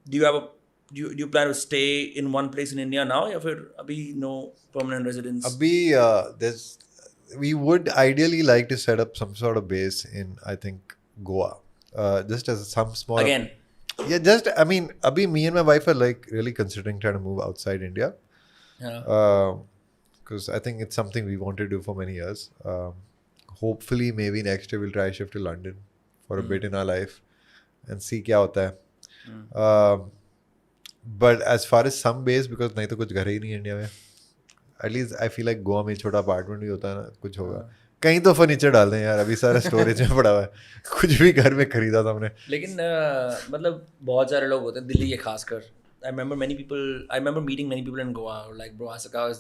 Do you have a do you plan to stay in one place in India now, or abhi no permanent residence? There's we would ideally like to set up some sort of base in, I think, Goa. Just as some small. Again. Yeah, just I mean, abhi me and my wife are like really considering trying to move outside India. Yeah. Because I think it's something we want to do for many years. Hopefully, maybe next year we'll try shift to London for a bit in our life and see क्या होता है. But as far as some base, because नहीं तो कुछ घर ही नहीं है India में. At least I feel like Goa में छोटा अपार्टमेंट भी होता है ना, कुछ होगा. कहीं तो फर्नीचर डाल दें यार, अभी सारा स्टोरेज में पड़ा हुआ है. कुछ भी घर में खरीदा था हमने. लेकिन मतलब बहुत सारे लोग होते हैं दिल्ली के खासकर. I remember meeting many people in Goa. Like, bro, Asagawa is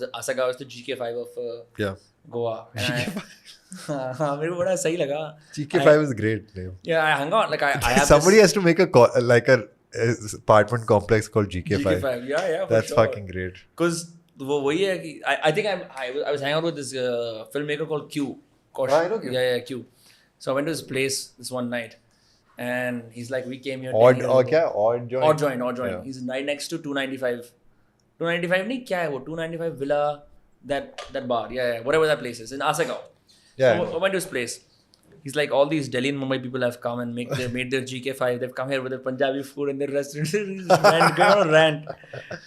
the GK5 of Goa. हाँ, मेरे को बड़ा सही लगा. GK5 is great name. Yeah, I hung out. Like, I have somebody has to make a apartment complex called GK5. GK5. Yeah, that's sure. fucking great. Because वो वही है कि I think I was hanging out with this filmmaker called Q. I know Q. Yeah, Q. So I went to his place this one night, and he's like, we came here. Odd joint. Odd joint. Yeah. He's right next to 295. 295 नहीं क्या है वो 295 Villa that bar. Yeah, whatever that place is in Asagaon. Yeah. So I went to his place. He's like, all these Delhi and Mumbai people have come and made their GK5. They've come here with their Punjabi food and their restaurants. Going on a rant.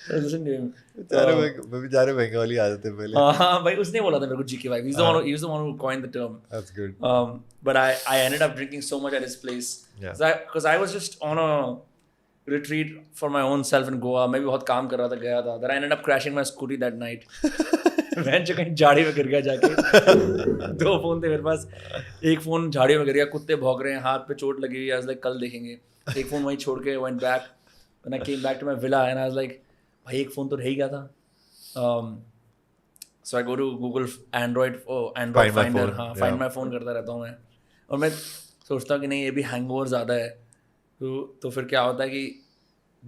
So listen to him. बेचारे बंगाली आ जाते पहले. हाँ भाई उसने बोला था मेरे को GK5. He's the one who coined the term. That's good. But I ended up drinking so much at his place. Yeah. Because I was just on a retreat for my own self in Goa. मैं भी बहुत काम कर रहा था गया था. That I ended up crashing my scooty that night. मैं जो कहीं झाड़ी में गिर गया जाके. 2 फोन थे मेरे पास. एक फोन झाड़ी में गिर गया, कुत्ते भौंक रहे हैं, हाथ पे चोट लगी हुई है. I was like कल देखेंगे. एक फोन वहीं छोड़ के went back. When I came back to my villa and I was like भाई एक फोन तो रह ही गया था. So I go to Google Android Find my Finder. phone. हाँ, Yeah. Find my phone करता रहता हूँ मैं. और मैं सोचता हूँ कि नहीं ये भी हैंगओवर ज़्यादा है. तो फिर क्या होता है कि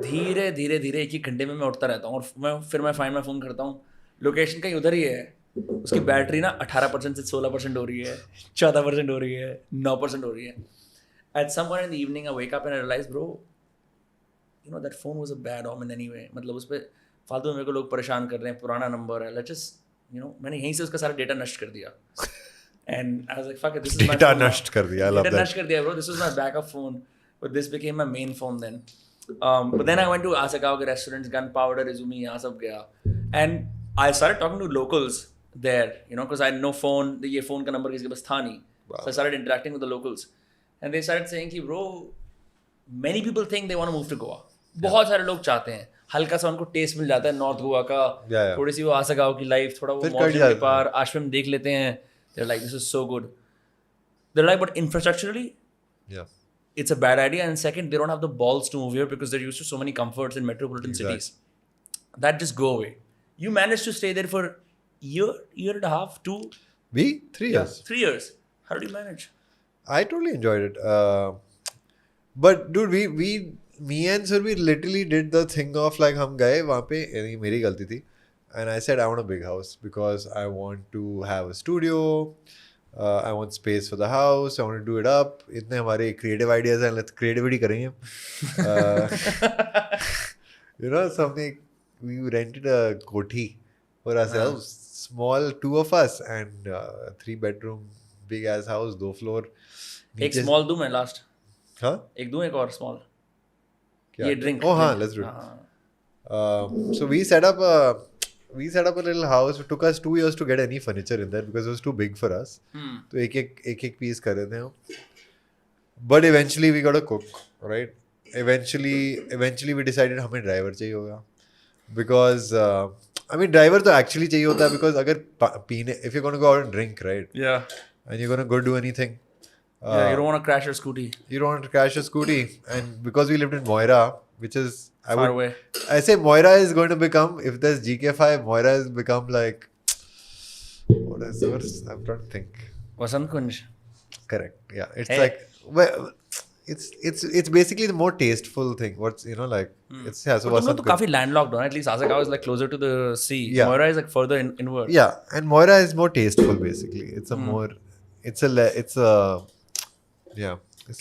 धीरे धीरे एक ही घंटे में मैं उठता रहता हूँ और फिर मैं फाइंड माई फ़ोन करता हूँ. लोकेशन कहीं उधर ही है. उसकी बैटरी ना 18% से 16% हो रही है, 14% हो रही है, 9% हो रही है. At some point in the evening I wake up and I realize, bro, you know that phone was a bad omen anyway. मतलब उस पर फालतू मेरे को लोग परेशान कर रहे हैं, पुराना नंबर है, let's just, you know, मैंने यहीं से उसका सारा डेटा नष्ट कर दिया. And I was like, fuck it, this is my phone. Data नष्ट कर दिया. I love Data that. नष्ट कर दिया, bro. This was my backup phone, but this became my main phone then. But then I went to Asagawa के restaurants, Gunpowder, Izumi, यहाँ सब गया. And I started talking to locals there, you know, because I had no phone. ये phone का number किसी के पास था नहीं. Wow. So I started interacting with the locals. And they started saying कि bro, many people think they want to move to Goa. बहुत सारे लोग चाहते हैं. हल्का सा उनको टेस्ट मिल जाता है नॉर्थ गोवा का. थोड़ी सी वो आसगांव की लाइफ, थोड़ा वो मॉर्निंग के पार आश्रम देख लेते हैं. They're like, this is so good. They're like, but infrastructurally, Yeah. it's a bad idea. And second, they don't have the balls to move here because they're used to so many comforts in metropolitan cities. That just go away. You managed to stay there for year and a half, 2. 3 years. 3 years. How did you manage? I totally enjoyed it. But dude, me and Survi literally did the thing of like हम गए वहाँ पे, यानी मेरी गलती थी. And I said I want a big house because I want to have a studio. I want space for the house. I want to do it up. इतने हमारे creative ideas हैं. Let's creativity करेंगे. You know, something, we rented a kothi for ourselves. Small, 2 of us, and 3-bedroom big ass house, 2 floor. एक small दूँ मैं last. हाँ? एक दूँ एक और small. क्या? ये drink. Oh हाँ, let's do it. So we set up a little house. It took us 2 years to get any furniture in there because it was too big for us. तो एक piece कर रहे थे. But eventually we got a cook, right? Eventually we decided हमें driver चाहिए होगा. Because I mean driver तो actually चाहिए होता है because अगर पीने, if you're going to go out and drink, right? Yeah. And you're going to go do anything. Yeah, you don't want to crash your scooty. You don't want to crash your scooty. And because we lived in Moira, which is Far away. I say Moira is going to become, if there's GK5, Moira has become like, what is the word? I'm trying to think. Vasant Kunj. Correct. Yeah. It's Hey. like, well, it's basically the more tasteful thing. What's, you know, like, it's, yeah, so तुम लोग Vasant तो Kunj. काफी landlocked हो ना. At least Asagawa is like closer to the sea. Yeah. Moira is like further inward. Yeah. And Moira is more tasteful, basically. It's a more, it's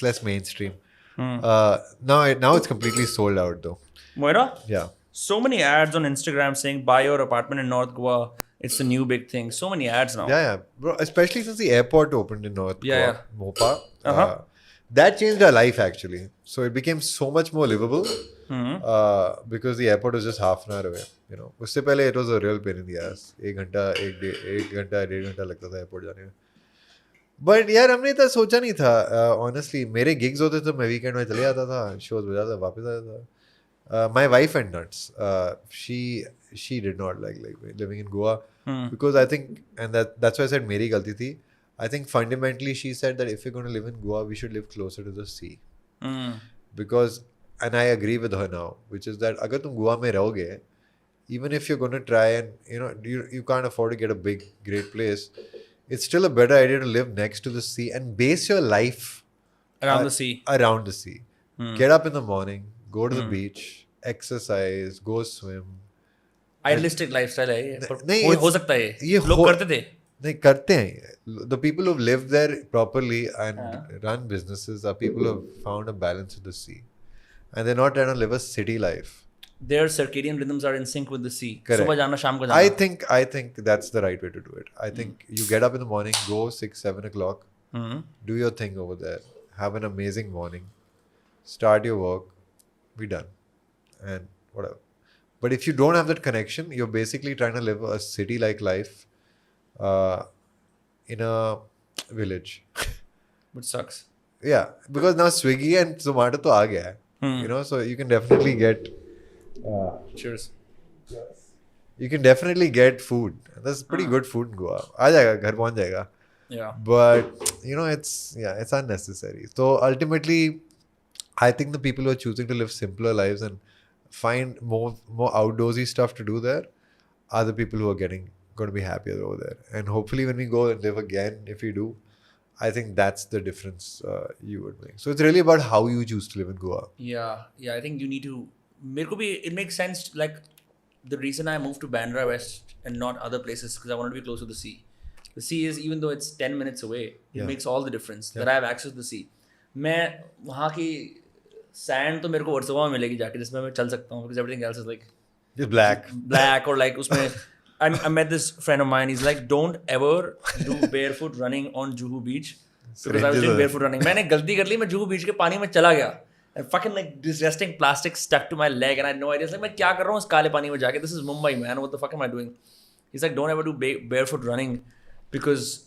less mainstream. Now it's completely sold out though. Moira? Yeah. So many ads on Instagram saying buy your apartment in North Goa. It's the new big thing. So many ads now. Yeah, bro. Especially since the airport opened in North Yeah, Goa, Mopa. That changed our life actually. So it became so much more livable because the airport was just half an hour away. You know, उससे पहले it was a real pain in the ass. एक घंटा 1.5 घंटा लगता था airport जाने में. But यार हमने इतना सोचा नहीं था ऑनेस्टली. मेरे गिग्स होते तो मैं वीकेंड में चले जाता था, शोज बजाता था, वापस आता था. My wife went nuts. She did not like living in Goa because I think, and that's why I said मेरी गलती थी. I think fundamentally she said that if you're going to live in Goa, we should live closer to the sea. Because, and I agree with her now, which is that अगर तुम गोवा में रहोगे, even if you're going to try and you can't afford to get a big great place, it's still a better idea to live next to the sea and base your life Around the sea. Around the sea. Get up in the morning, go to the beach, exercise, go swim. Idealistic lifestyle है ये, पर नहीं, हो सकता है ये लोग करते थे. नहीं करते हैं. The people who've lived there properly and run businesses are people who have found a balance with the sea, and they're not trying to live a city life. Their circadian rhythms are in sync with the sea. Correct. सुबह जाना शाम को जाना. I think that's the right way to do it. I think you get up in the morning, go 6-7 o'clock, do your thing over there, have an amazing morning, start your work, be done, and whatever. But if you don't have that connection, you're basically trying to live a city-like life in a village. Which sucks. Yeah, because now Swiggy and Zomato to aa gaya hai. You know, so you can definitely get Cheers. you can definitely get food. That's pretty good food in Goa. aa jayega, ghar pahunch jayega. Yeah. But you know, it's unnecessary. So ultimately, I think the people who are choosing to live simpler lives and find more outdoorsy stuff to do there are the people who are going to be happier over there. And hopefully when we go and live again, if we do, I think that's the difference you would make. So it's really about how you choose to live in Goa. Yeah, I think you need to. मेरे को भी it makes sense. Like the reason I moved to Bandra West and not other places because I wanted to be close to the sea. The sea is, even though it's 10 minutes away, it makes all the difference that I have access to the sea. मैं वहाँ की sand तो मेरे को वर्सोवा में मिलेगी जाके जिसमें मैं चल सकता हूँ because everything else is like Just black. or like उसमें I met this friend of mine. He's like, don't ever do barefoot running on Juhu Beach because I was doing barefoot running. मैंने गलती कर ली, मैं Juhu Beach के पानी में चला गया. And fucking like disgusting plastic stuck to my leg and I had no idea. It's like मैं क्या कर रहा हूँ इस काले पानी में जाके? This is Mumbai, man. What the fuck am I doing? He's like, don't ever do barefoot running because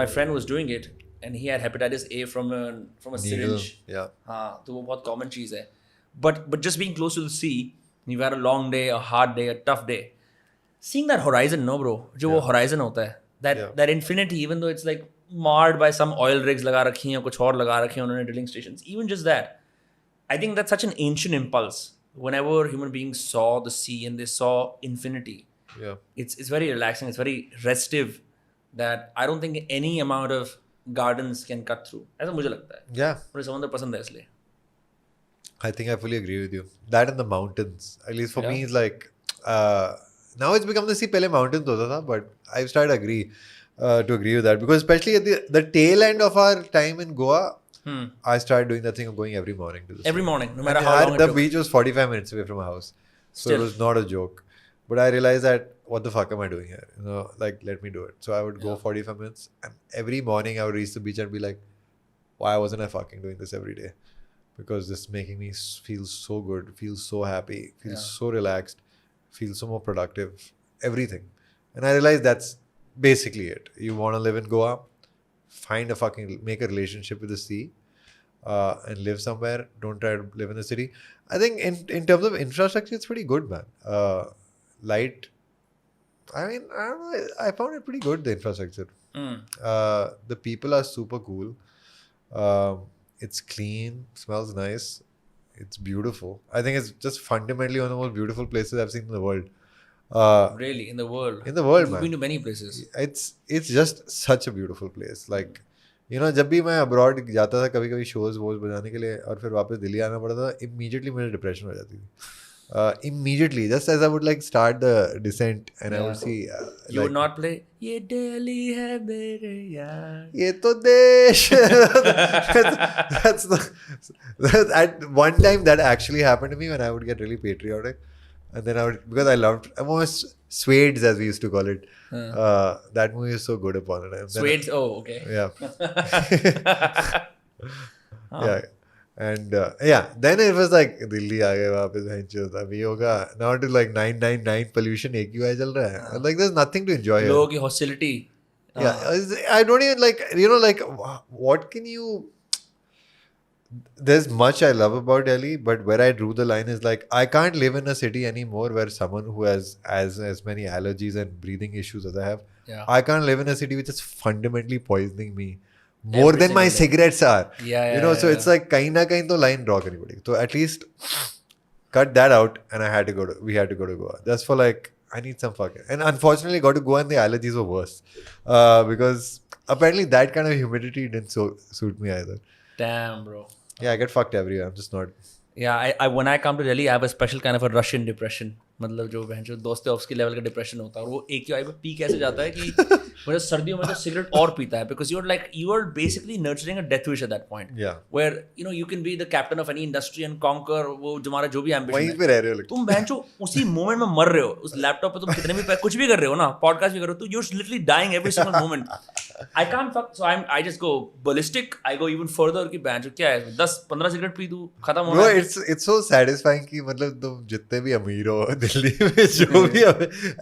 my friend was doing it and he had hepatitis A from a syringe. Yeah. हाँ, तो वो बहुत common चीज़ है. But just being close to the sea, you've had a long day, a hard day, a tough day. Seeing that horizon, no bro, जो वो horizon होता है, that infinity, even though it's like marred by some oil rigs लगा रखी हैं, कुछ और लगा रखे हैं उन्होंने drilling stations, even just that, I think that's such an ancient impulse. Whenever human beings saw the sea and they saw infinity, it's very relaxing, it's very restive that I don't think any amount of gardens can cut through. ऐसा मुझे लगता है. Yeah. मुझे समुद्र पसंद है इसलिए. I think I fully agree with you. That and the mountains, at least for me, is like now it's become the sea. पहले mountains होता था, but I've started to agree with that because especially at the tail end of our time in Goa, I started doing that thing of going every morning to the sea. Every morning, no matter how long it the took. beach was 45 minutes away from my house, so Still. it was not a joke. But I realized that what the fuck am I doing here? You know, like let me do it. So I would go 45 minutes, and every morning I would reach the beach and be like, why wasn't I fucking doing this every day? Because this is making me feel so good, feel so happy, feel so relaxed, feel so more productive, everything. And I realized that's basically it. You want to live in Goa, make a relationship with the sea, and live somewhere. Don't try to live in the city. I think in terms of infrastructure, it's pretty good, man. Light. I mean, I don't know. I found it pretty good, the infrastructure. The people are super cool. It's clean, smells nice. It's beautiful. I think it's just fundamentally one of the most beautiful places I've seen in the world. Really, in the world. In the world, You've man. been to many places. It's just such a beautiful place. Like, you know, जब भी मैं abroad जाता था कभी-कभी shows बजाने के लिए और फिर वापस दिल्ली आना पड़ता था, immediately मेरे डिप्रेशन हो जाती थी. Immediately, just as I would like start the descent, and I would see You would not play ये दिल्ली है मेरे यार. ये तो देश. that's at one time that actually happened to me when I would get really patriotic, and then I would, because I loved, I'm almost Swades as we used to call it. That movie is so good upon it. Swades. Oh, okay. Yeah. Yeah. And then it was like Delhi आ गए वापस हैंचोस अभी होगा. Now it is like 999 pollution AQI चल रहा है. Like there's nothing to enjoy here. लोगों की hostility. Yeah, I don't even like, like what can you. There's much I love about Delhi, but where I drew the line is like I can't live in a city anymore where someone who has as many allergies and breathing issues as I have. Yeah. I can't live in a city which is fundamentally poisoning me more than my cigarettes are. Yeah, so it's like kahin na kahin to line draw karni padegi. So at least cut that out, and we had to go to Goa just for like, I need some fucking, and unfortunately got to Goa and the allergies were worse because apparently that kind of humidity didn't suit me either. Damn, bro. Yeah, I get fucked everywhere. I'm just not. Yeah, I when I come to Delhi, I have a special kind of a Russian depression. मतलब जो बहन जो दोस्तोफ्स्की level का depression होता है, और वो AQI पे पी कैसे जाता है कि मतलब सर्दियों में तो सिगरेट और पीता है, because you are basically nurturing a death wish at that point. Yeah. Where you can be the captain of any industry and conquer वो तुम्हारा जो भी ambition वहीं पे रह रहे हो, तुम बहन जो उसी मोमेंट में मर रहे हो. उस लैपटॉप पे तुम कितने भी कुछ भी कर रहे हो ना, पॉडकास्ट भी कर रहे हो, तो you're literally dying every single moment. I can't fuck, so I just go ballistic. I go even further कि बहन जो क्या है 10-15 सिगरेट पी दूँ खत्म हो. Bro, it's so satisfying कि मतलब तुम जितने भी अमीर हो दिल्ली में जो भी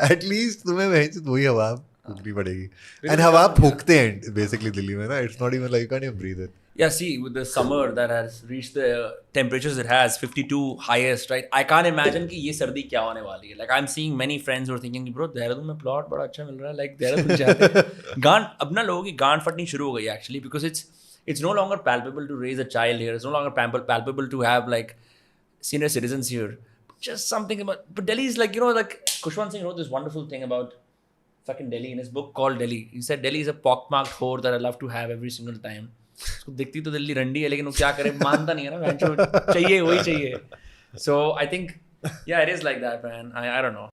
at least तुम्हें वही हवा फूकनी पड़ेगी. And हवा फूकते हैं basically दिल्ली में ना. It's not even like you can't even breathe it. Yeah, see, with the summer that has reached the temperatures it has, 52 highest, right? I can't imagine कि ये सर्दी क्या होने वाली है. Like I'm seeing many friends who are thinking, bro, Dehradun में plot बड़ा अच्छा मिल रहा है. Like देहरादून जाते हैं. गांड अब ना लोगों की गांड फटनी शुरू हो गई actually, because it's no longer palpable to raise a child here. It's no longer palpable to have like senior citizens here. Just something about, but Delhi is like, like Khushwant Singh wrote this wonderful thing about fucking Delhi in his book called Delhi. He said Delhi is a pockmarked whore that I love to have every single time. उसको दिखती तो दिल्ली रंडी है, लेकिन वो क्या करे, मानता नहीं है ना, चाहिए वही चाहिए. So I think, yeah, it is like that, man. I don't know.